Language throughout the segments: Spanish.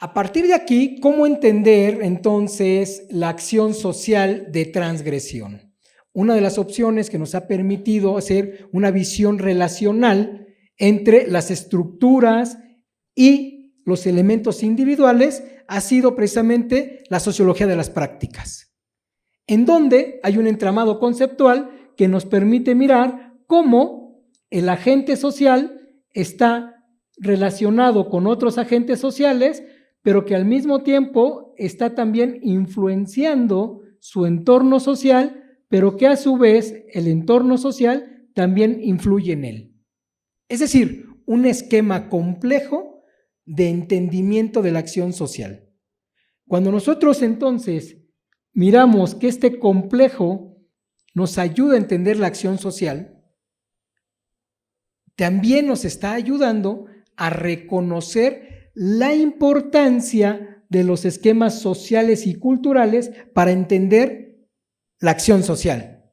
A partir de aquí, ¿cómo entender entonces la acción social de transgresión? Una de las opciones que nos ha permitido hacer una visión relacional entre las estructuras y los elementos individuales ha sido precisamente la sociología de las prácticas, en donde hay un entramado conceptual que nos permite mirar cómo el agente social está relacionado con otros agentes sociales, pero que al mismo tiempo está también influenciando su entorno social, pero que a su vez el entorno social también influye en él. Es decir, un esquema complejo de entendimiento de la acción social. Cuando nosotros entonces miramos que este complejo nos ayuda a entender la acción social, también nos está ayudando a reconocer la importancia de los esquemas sociales y culturales para entender la acción social.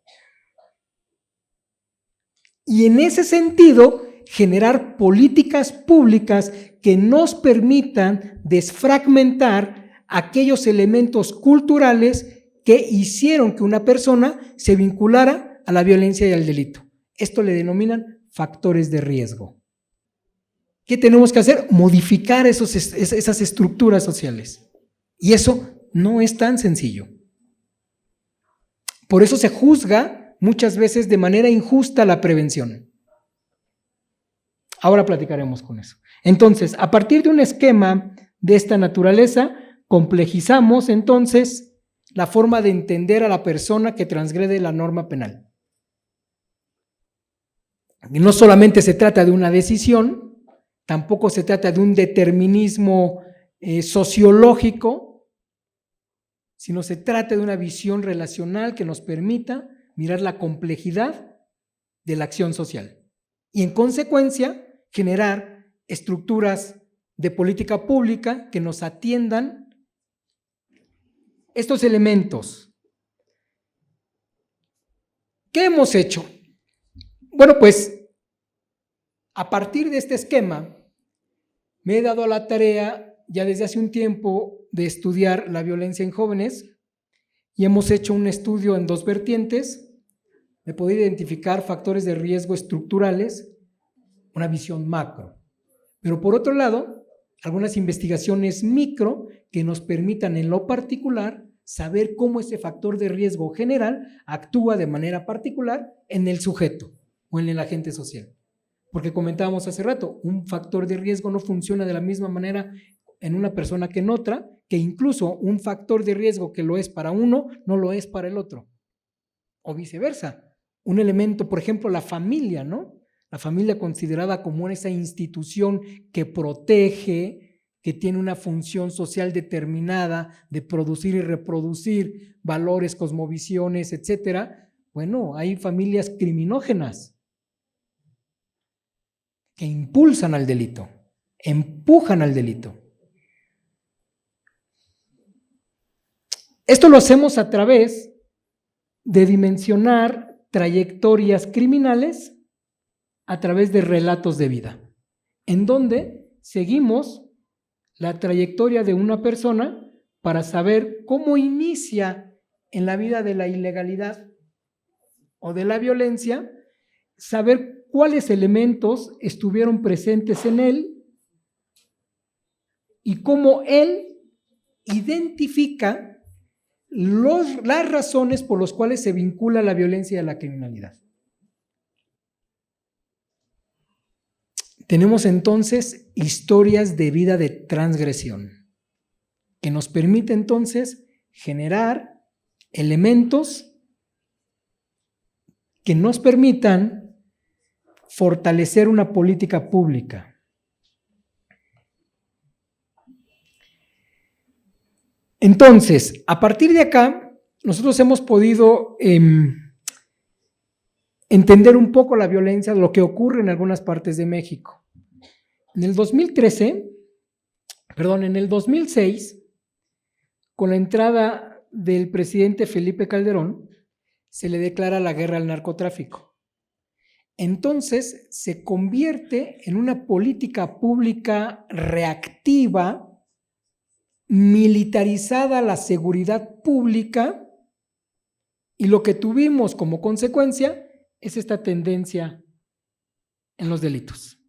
Y en ese sentido, generar políticas públicas que nos permitan desfragmentar aquellos elementos culturales que hicieron que una persona se vinculara a la violencia y al delito. Esto le denominan factores de riesgo. ¿Qué tenemos que hacer? Modificar esas estructuras sociales. Y eso no es tan sencillo. Por eso se juzga muchas veces de manera injusta la prevención. Ahora platicaremos con eso. Entonces, a partir de un esquema de esta naturaleza, complejizamos entonces la forma de entender a la persona que transgrede la norma penal. Y no solamente se trata de una decisión, tampoco se trata de un determinismo sociológico, sino se trata de una visión relacional que nos permita mirar la complejidad de la acción social y en consecuencia generar estructuras de política pública que nos atiendan estos elementos. ¿Qué hemos hecho? Bueno, pues a partir de este esquema me he dado a la tarea ya desde hace un tiempo de estudiar la violencia en jóvenes y hemos hecho un estudio en dos vertientes de poder identificar factores de riesgo estructurales, una visión macro. Pero por otro lado, algunas investigaciones micro que nos permitan en lo particular saber cómo ese factor de riesgo general actúa de manera particular en el sujeto o en el agente social. Porque comentábamos hace rato, un factor de riesgo no funciona de la misma manera en una persona que en otra, que incluso un factor de riesgo que lo es para uno, no lo es para el otro. O viceversa. Un elemento, por ejemplo, la familia, ¿no? La familia considerada como esa institución que protege, que tiene una función social determinada de producir y reproducir valores, cosmovisiones, etcétera. Bueno, hay familias criminógenas que impulsan al delito, empujan al delito. Esto lo hacemos a través de dimensionar trayectorias criminales a través de relatos de vida, en donde seguimos la trayectoria de una persona para saber cómo inicia en la vida de la ilegalidad o de la violencia, saber cuáles elementos estuvieron presentes en él y cómo él identifica las razones por las cuales se vincula la violencia y a la criminalidad. Tenemos entonces historias de vida de transgresión, que nos permite entonces generar elementos que nos permitan fortalecer una política pública. Entonces, a partir de acá, nosotros hemos podido entender un poco la violencia, lo que ocurre en algunas partes de México. En el 2006, con la entrada del presidente Felipe Calderón, se le declara la guerra al narcotráfico. Entonces, se convierte en una política pública reactiva militarizada la seguridad pública y lo que tuvimos como consecuencia es esta tendencia en los delitos.